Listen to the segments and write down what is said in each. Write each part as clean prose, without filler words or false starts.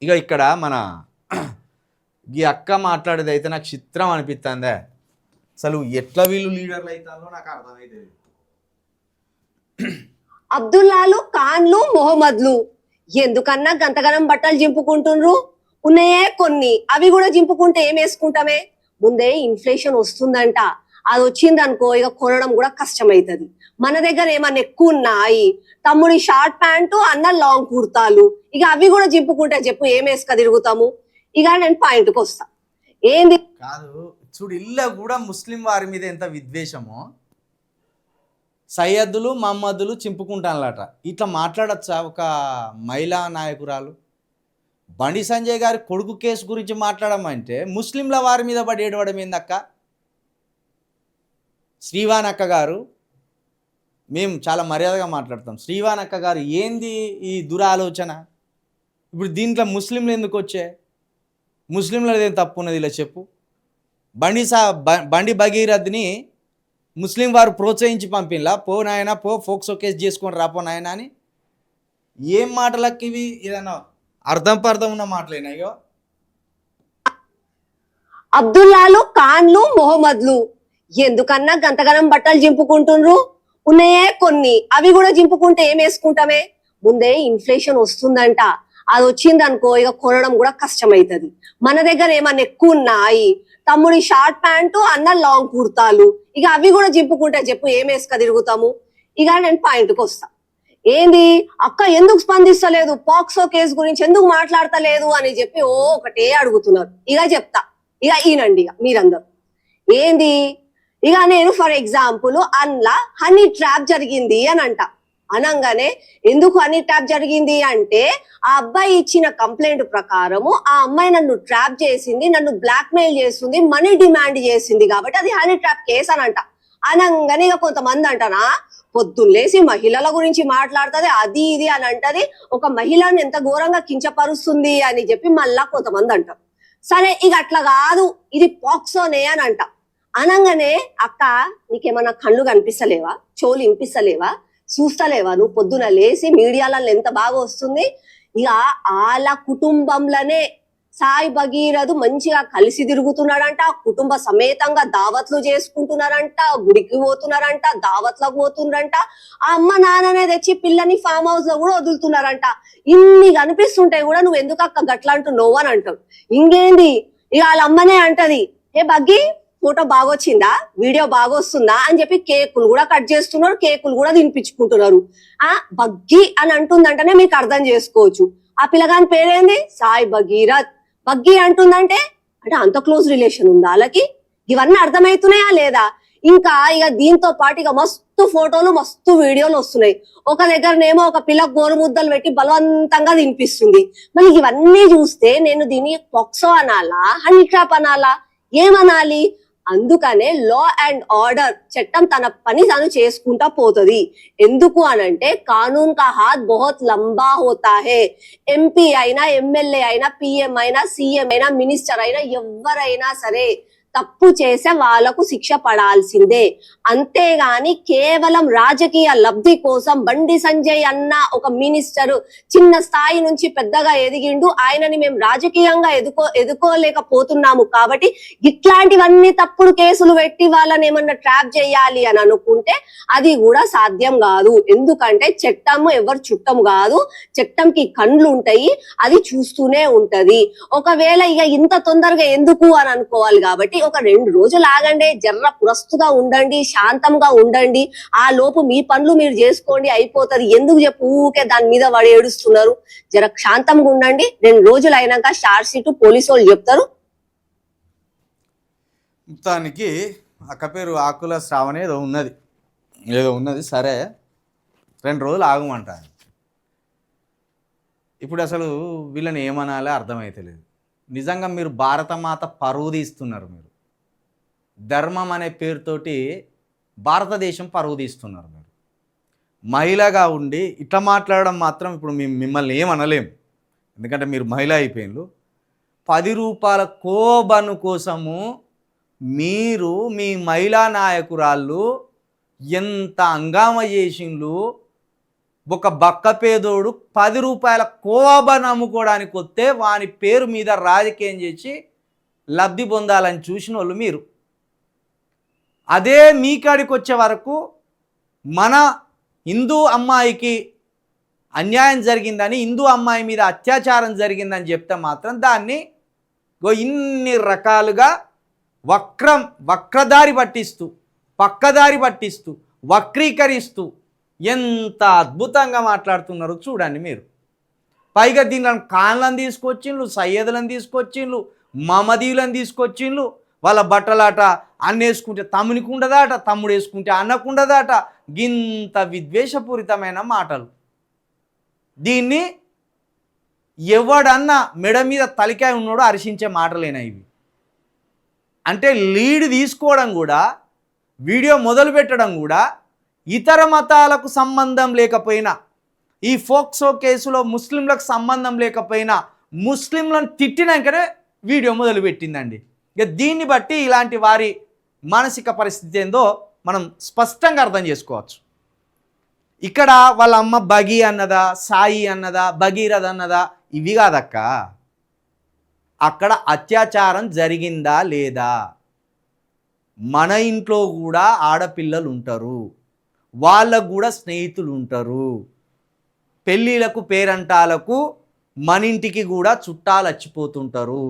ఇక ఇక్కడ మన ఈ అక్క మాట్లాడేది అయితే నాకు చిత్రం అనిపిస్తుందే. అసలు ఎట్లా వీళ్ళు లీడర్లు అవుతారో నాకు అర్థమైతే. అబ్దుల్లాలు ఖాన్లు మొహమ్మద్లు ఎందుకన్నా గంతగనం బట్టలు జింపుకుంటుండ్రు? ఉన్నాయే కొన్ని, అవి కూడా జింపుకుంటే ఏం వేసుకుంటామే? ముందే ఇన్ఫ్లేషన్ వస్తుందంట, అది వచ్చిందనుకో ఇక కొనడం కూడా కష్టమైతది. మన దగ్గర ఏమన్నా ఎక్కువ ఉన్నాయి, తమ్ముడి షార్ట్ ప్యాంటు అన్న లాంగ్ కుర్తాలు, ఇక అవి కూడా జింపుకుంటే చెప్పు ఏం వేసుక తిరుగుతాము? ఇక నేను పాయింట్కి వస్తా. ఏంది కాదు చూడు, ఇల్లు కూడా ముస్లిం వారి మీద ఎంత విద్వేషమో. సయ్యద్దులు మహమ్మద్దులు చింపుకుంటానులట. ఇట్లా మాట్లాడచ్చా ఒక మహిళా నాయకురాలు? బండి సంజయ్ గారి కొడుకు కేసు గురించి మాట్లాడమంటే ముస్లింల వారి మీద పడి ఏడవడం ఏందక్క? శ్రీవాణి అక్క గారు, మేము చాలా మర్యాదగా మాట్లాడతాం. శ్రీవాణి అక్క గారు, ఏంది ఈ దురాలోచన? ఇప్పుడు దీంట్లో ముస్లింలు ఎందుకు వచ్చే? ముస్లింలది ఏం తప్పు ఉన్నది? ఇలా చెప్పు. బండి భగీరథ్ని ముస్లిం వారు ప్రోత్సహించి పంపిన్లా, పో నాయన పో, ఫోక్సో కేసు చేసుకొని రాపో నాయన అని. ఏం మాటలకి ఇవి? ఏదన్నా అర్థం ఉన్న మాటలేనాయో? అబ్దుల్లాలు ఖాన్లు మొహమ్మద్లు ఎందుకన్నా గంతగనం బట్టలు జింపుకుంటుండ్రు? ఉన్నాయే కొన్ని, అవి కూడా జింపుకుంటే ఏం వేసుకుంటామే? ముందే ఇన్ఫ్లేషన్ వస్తుందంట, అది వచ్చిందనుకో ఇక కొనడం కూడా కష్టమైతది. మన దగ్గర ఏమన్నా ఎక్కువ ఉన్నాయి, తమ్ముడి షార్ట్ ప్యాంటు అన్న లాంగ్ కుర్తాలు, ఇక అవి కూడా జింపుకుంటే చెప్పు ఏం వేసుక తిరుగుతాము? ఇక నేను పాయింట్కి వస్తా. ఏంది అక్క ఎందుకు స్పందిస్తలేదు, పాక్సో కేసు గురించి ఎందుకు మాట్లాడతలేదు అని చెప్పి ఒకటే అడుగుతున్నారు. ఇక చెప్తా, ఇక ఈనండి ఇక మీరందరూ. ఏంది ఇక నేను ఫర్ ఎగ్జాంపుల్ అన్లా హనీ ట్రాప్ జరిగింది అని అంట. అనంగానే ఎందుకు హనీ ట్రాప్ జరిగింది అంటే ఆ అబ్బాయి ఇచ్చిన కంప్లైంట్ ప్రకారము ఆ అమ్మాయి నన్ను ట్రాప్ చేసింది, నన్ను బ్లాక్ మెయిల్ చేస్తుంది, మనీ డిమాండ్ చేసింది, కాబట్టి అది హనీ ట్రాప్ కేసు అని అంట. అనంగానే ఇక కొంతమంది అంటనా పొద్దున్నేసి మహిళల గురించి మాట్లాడుతుంది, అది ఇది అని అంటది, ఒక మహిళను ఎంత ఘోరంగా కించపరుస్తుంది అని చెప్పి మళ్ళా కొంతమంది అంటారు. సరే ఇక అట్లా కాదు, ఇది పాక్సోనే అని అంట. అనంగానే అక్క నీకేమన్నా కళ్ళు కనిపిస్తలేవా, చెవులు వినిపిస్తలేవా, చూస్తలేవా? నువ్వు పొద్దున లేసి మీడియాలలో ఎంత బాగా వస్తుంది. ఇక వాళ్ళ కుటుంబంలోనే సాయి భగీరథు మంచిగా కలిసి తిరుగుతున్నాడంట, కుటుంబ సమేతంగా దావత్లు చేసుకుంటున్నారంట, గుడికి పోతున్నారంట, దావత్లకు పోతున్నారంట, ఆ అమ్మ నాన్ననే తెచ్చి పిల్లని ఫామ్ హౌస్ లో కూడా వదులుతున్నారంట. ఇన్ని కనిపిస్తుంటాయి కూడా నువ్వు ఎందుకు అక్క గట్లా అంటున్నావు అని అంటావు. ఇంకేంది ఇక వాళ్ళ అమ్మనే అంటది, ఏ బగ్గి ఫోటో బాగొచ్చిందా, వీడియో బాగొస్తుందా అని చెప్పి కేకులు కూడా కట్ చేస్తున్నారు, కేకులు కూడా తినిపించుకుంటున్నారు. బగ్గి అని అంటుందంటేనే మీకు అర్థం చేసుకోవచ్చు. ఆ పిల్లగాని పేరేంది? సాయి భగీరథ్. బగ్గి అంటుందంటే అంటే అంత క్లోజ్ రిలేషన్ ఉందా వాళ్ళకి? ఇవన్నీ అర్థమవుతున్నాయా లేదా? ఇంకా ఇక దీంతో పాటు ఇక మస్తు ఫోటోలు మస్తు వీడియోలు వస్తున్నాయి. ఒక దగ్గరనేమో ఒక పిల్ల గోరుముద్దలు పెట్టి బలవంతంగా తినిపిస్తుంది. మళ్ళీ ఇవన్నీ చూస్తే నేను దీన్ని పాక్సో అనాలా, హనీ ట్రాప్ అనాలా, ఏమనాలి? అందుకనే లా అండ్ ఆర్డర్ చట్టం తన పని తాను చేసుకుంటా పోతుంది. ఎందుకు అనంటే కానూన్ కా హాత్ బహుత్ లంబా హోతా హే. ఎంపీ అయినా, ఎమ్మెల్యే అయినా, పిఎం అయినా, సీఎం అయినా, మినిస్టర్ అయినా, ఎవరైనా సరే తప్పు చేసే వాళ్లకు శిక్ష పడాల్సిందే. అంతేగాని కేవలం రాజకీయ లబ్ధి కోసం బండి సంజయ్ అన్న ఒక మినిస్టర్ చిన్న స్థాయి నుంచి పెద్దగా ఎదిగిండు, ఆయనని మేము రాజకీయంగా ఎదుకోలేకపోతున్నాము కాబట్టి ఇట్లాంటివన్నీ తప్పుడు కేసులు పెట్టి వాళ్ళని ఏమన్నా ట్రాప్ చేయాలి అని అనుకుంటే అది కూడా సాధ్యం కాదు. ఎందుకంటే చట్టము ఎవరు చుట్టము కాదు, చట్టంకి కండ్లు ఉంటాయి, అది చూస్తూనే ఉంటది. ఒకవేళ ఇక ఇంత తొందరగా ఎందుకు అని అనుకోవాలి కాబట్టి ఒక 2 రోజులు ఆగండి, జర్ర పురస్తుగా ఉండండి, శాంతంగా ఉండండి, ఆ లోపు మీ పనులు మీరు చేసుకోండి, అయిపోతుంది. ఎందుకు చెప్పు ఊకే దాని మీద వాడు ఏడుస్తున్నారు? జర శాంతంగా ఉండండి, 2 రోజులు అయినాక షార్ట్ షీట్ పోలీసు వాళ్ళు చెప్తారు. మొత్తానికి అక్క పేరు ఆకుల శ్రావణ ఏదో ఉన్నది సరే, 2 రోజులు ఆగమంటారు. ఇప్పుడు అసలు వీళ్ళని ఏమనాలో అర్థమైతలేదు. నిజంగా మీరు భారతమాత పరువు తీస్తున్నారు. మీరు ధర్మం అనే పేరుతోటి భారతదేశం పరువు తీస్తున్నారు. మీరు మహిళగా ఉండి ఇట్లా మాట్లాడడం మాత్రం ఇప్పుడు మిమ్మల్ని ఏమనలేము, ఎందుకంటే మీరు మహిళ అయిపోయిన్లు. 10 రూపాయల కోబను కోసము మీరు మీ మహిళా నాయకురాళ్ళు ఎంత హంగామా చేసిండ్లు. ఒక బక్క పేదోడు 10 రూపాయల కోవాబన్ అమ్ముకోవడానికి వస్తే వాని పేరు మీద రాజకీయం చేసి లబ్ధి పొందాలని చూసిన వాళ్ళు మీరు. అదే మీ కాడికి వచ్చే వరకు మన హిందూ అమ్మాయికి అన్యాయం జరిగిందని, హిందూ అమ్మాయి మీద అత్యాచారం జరిగిందని చెప్తే మాత్రం దాన్ని ఇన్ని రకాలుగా వక్రదారి పట్టిస్తూ, పక్కదారి పట్టిస్తూ, వక్రీకరిస్తూ ఎంత అద్భుతంగా మాట్లాడుతున్నారో చూడండి మీరు. పైగా దీనిలో ఖాన్లను తీసుకొచ్చిండ్రు, సయ్యదులను తీసుకొచ్చిండ్రు, మమదీలను తీసుకొచ్చిండ్రు. వాళ్ళ బట్టలాట అన్న వేసుకుంటే తమ్మునికి ఉండదాట, తమ్ముడు వేసుకుంటే అన్నకుండదాట. గింత విద్వేషపూరితమైన మాటలు. దీన్ని ఎవడన్నా మెడ మీద తలికాయ ఉన్నాడో హర్షించే మాటలేనా ఇవి? అంటే లీడ్ తీసుకోవడం కూడా, వీడియో మొదలు పెట్టడం కూడా ఇతర మతాలకు సంబంధం లేకపోయినా, ఈ ఫోక్సో కేసులో ముస్లింలకు సంబంధం లేకపోయినా ముస్లింలను తిట్టినాకనే వీడియో మొదలుపెట్టిందండి. ఇక దీన్ని బట్టి ఇలాంటి వారి మానసిక పరిస్థితి ఏందో మనం స్పష్టంగా అర్థం చేసుకోవచ్చు. ఇక్కడ వాళ్ళ అమ్మ బగి అన్నదా, సాయి అన్నదా, భగీరథ అన్నదా, ఇవి కాదక్క. అక్కడ అత్యాచారం జరిగిందా లేదా? మన ఇంట్లో కూడా ఆడపిల్లలు ఉంటారు, వాళ్ళకు కూడా స్నేహితులు ఉంటారు. పెళ్ళిళ్ళకు పేరంటాలకు మన ఇంటికి కూడా చుట్టాలు వచ్చిపోతుంటారు.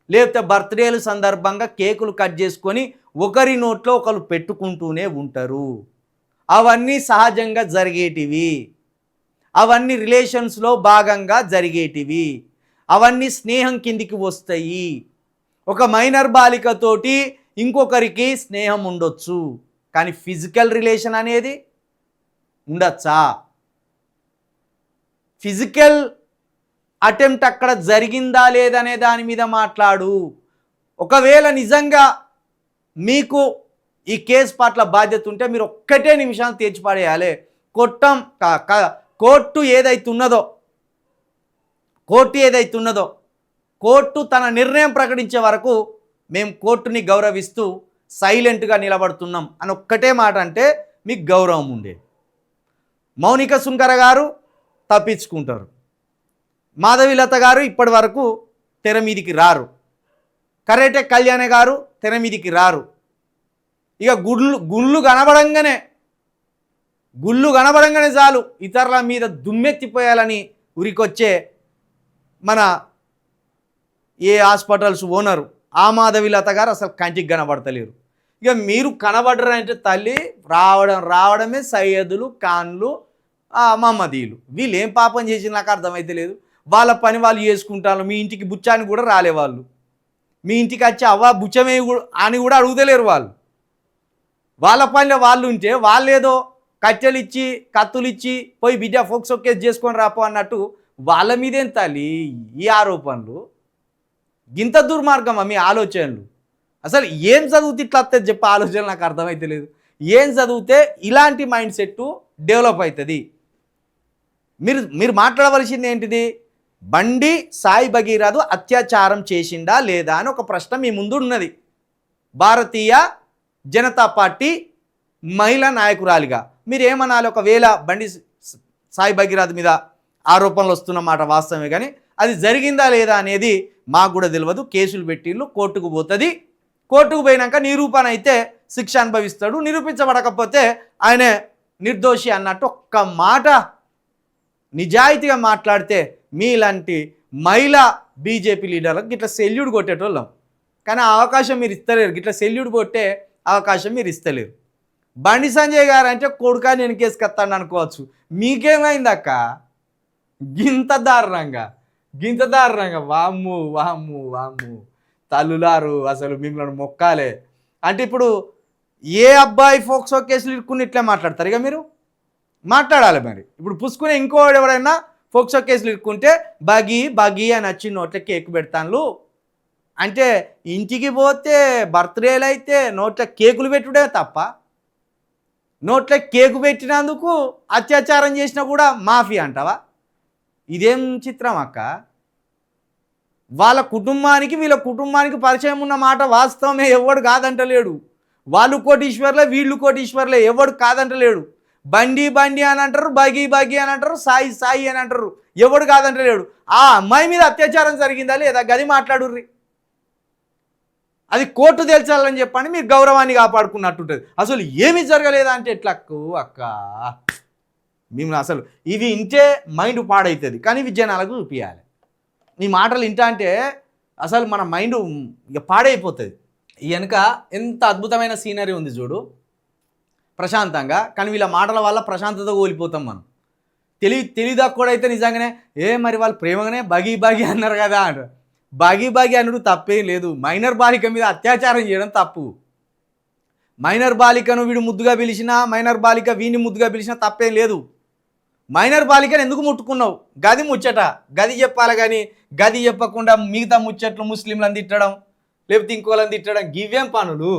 లేకపోతే బర్త్డేల సందర్భంగా కేకులు కట్ చేసుకొని ఒకరి నోట్లో ఒకరు పెట్టుకుంటూనే ఉంటారు. అవన్నీ సహజంగా జరిగేటివి, అవన్నీ రిలేషన్స్లో భాగంగా జరిగేటివి, అవన్నీ స్నేహం కిందికి వస్తాయి. ఒక మైనర్ బాలికతోటి ఇంకొకరికి స్నేహం ఉండొచ్చు, కానీ ఫిజికల్ రిలేషన్ అనేది ఉండొచ్చా? ఫిజికల్ అటెంప్ట్ అక్కడ జరిగిందా లేదనే దాని మీద మాట్లాడు. ఒకవేళ నిజంగా మీకు ఈ కేసు పట్ల బాధ్యత ఉంటే మీరు ఒక్కటే నిమిషాలు తీర్చిపడేయాలి. కోర్టు ఏదైతే ఉన్నదో కోర్టు తన నిర్ణయం ప్రకటించే వరకు మేము కోర్టుని గౌరవిస్తూ సైలెంట్గా నిలబడుతున్నాం అని ఒక్కటే మాట అంటే మీకు గౌరవం ఉండేది. మౌనిక సుంకర గారు తప్పించుకుంటారు, మాధవిలత గారు ఇప్పటి వరకు తెర మీదికి రారు, కరేటే కళ్యాణ గారు తెర మీదికి రారు. ఇక గుళ్ళు కనబడంగానే చాలు ఇతరుల మీద దుమ్మెత్తిపోయాలని ఉరికొచ్చే మన ఏ హాస్పిటల్స్ ఓనరు ఆ మాధవిలత గారు అసలు కంటికి కనబడతలేరు. ఇక మీరు కనబడరంటే తల్లి రావడమే సయ్యదులు, ఖాన్లు, మహమ్మదీలు. వీళ్ళు ఏం పాపం చేసి నాకు అర్థమైతే లేదు. వాళ్ళ పని వాళ్ళు చేసుకుంటారు. మీ ఇంటికి బుచ్చానికి కూడా రాలే వాళ్ళు. మీ ఇంటికి వచ్చి అవ్వ బుచ్చమే అని కూడా అడుగుతలేరు వాళ్ళు. వాళ్ళ పనిలో వాళ్ళు ఉంటే వాళ్ళేదో కట్టెలు ఇచ్చి కత్తులు ఇచ్చి పోయి బిడ్డ ఫోక్సో కేసు చేసుకొని రాపో అన్నట్టు వాళ్ళ మీదేం తల్లి ఈ ఆరోపణలు. గింత దుర్మార్గమా మీ ఆలోచనలు? అసలు ఏం చదివితే ఇట్లా వస్తుంది చెప్పే ఆలోచనలు నాకు అర్థమైతే లేదు. ఏం చదివితే ఇలాంటి మైండ్ సెట్ డెవలప్ అవుతుంది? మీరు మాట్లాడవలసింది ఏంటిది? బండి సాయి భగీరథ అత్యాచారం చేసిండా లేదా అని ఒక ప్రశ్న మీ ముందు ఉన్నది. భారతీయ జనతా పార్టీ మహిళా నాయకురాలిగా మీరు ఏమనాలి? ఒకవేళ బండి సాయి భగీరథ మీద ఆరోపణలు వస్తున్న మాట వాస్తవమే, కానీ అది జరిగిందా లేదా అనేది మాకు కూడా తెలియదు. కేసులు పెట్టిళ్ళు, కోర్టుకు పోతుంది. కోర్టుకు పోయినాక నిరూపణ అయితే శిక్ష అనుభవిస్తాడు, నిరూపించబడకపోతే ఆయన నిర్దోషి అన్నట్టు ఒక్క మాట నిజాయితీగా మాట్లాడితే మీలాంటి మహిళా బీజేపీ లీడర్లకు గిట్లా సెల్యూట్ కొట్టేటోళ్ళం. కానీ ఆ అవకాశం మీరు ఇస్తలేరు, గిట్లా సెల్యూట్ కొట్టే అవకాశం మీరు ఇస్తలేరు. బండి సంజయ్ గారు అంటే కొడుకా నేను కేసుకొస్తాను అనుకోవచ్చు. మీకేమైందక్క? గింత దారుణంగా వామ్ము తల్లులారు అసలు మిమ్మల్ని మొక్కాలే. అంటే ఇప్పుడు ఏ అబ్బాయి ఫోక్సో కేసులు ఇరుక్కుని ఇట్లా మాట్లాడతారు? ఇక మీరు మాట్లాడాలి మరి. ఇప్పుడు పుసుకునే ఇంకోడు ఎవరైనా ఫోక్సో కేసులు ఇరుక్కుంటే బగి అని వచ్చి నోట్ల కేక్ పెడతాను అంటే, ఇంటికి పోతే బర్త్డేలు అయితే నోట్ల కేకులు పెట్టుడే తప్ప, నోట్ల కేకు పెట్టినందుకు అత్యాచారం చేసినా కూడా మాఫీ అంటావా? ఇదేం చిత్రం అక్క? వాళ్ళ కుటుంబానికి పరిచయం ఉన్న మాట వాస్తవమే, ఎవడు కాదంటలేడు. వాళ్ళు కోటీశ్వర్లే, వీళ్ళు కోటీశ్వర్లే, ఎవడు కాదంటలేడు. బండి బండి అని అంటారు, బగి బగి అని అంటారు, సాయి సాయి అని అంటారు. ఎవడు కాదంటలేడు. ఆ అమ్మాయి మీద అత్యాచారం జరిగిందా లేదా గది మాట్లాడుర్రి. అది కోర్టు తేల్చాలని చెప్పండి, మీరు గౌరవాన్ని కాపాడుకున్నట్టుంటుంది. అసలు ఏమి జరగలేదా అంటే ఎట్లా అక్క మేము అసలు ఇవి ఇంటే మైండ్ పాడవుతుంది, కానీ ఇవి జనాలకు చూపించాలి. నీ మాటలు ఇంటా అంటే అసలు మన మైండ్ ఇక పాడైపోతుంది. వెనుక ఎంత అద్భుతమైన సీనరీ ఉంది చూడు, ప్రశాంతంగా. కానీ వీళ్ళ మాటల వల్ల ప్రశాంతత కోల్పోతాం మనం. తెలివితక్కువడైతే నిజంగానే మరి వాళ్ళు ప్రేమగానే బగి బగి అన్నారు కదా అంటారు. బగి బగి అనడు తప్పేం లేదు. మైనర్ బాలిక మీద అత్యాచారం చేయడం తప్పు. మైనర్ బాలికను వీడు ముద్దుగా పిలిచినా, మైనర్ బాలిక వీడిని ముద్దుగా పిలిచినా తప్పేం లేదు. మైనర్ బాలికను ఎందుకు ముట్టుకున్నావు? గది ముచ్చట గది చెప్పాలి, కానీ గది చెప్పకుండా మిగతా ముచ్చట్లు ముస్లింలను తిట్టడం, లేకపోతే ఇంకోళ్ళని తిట్టడం, గివ్వేం పనులు?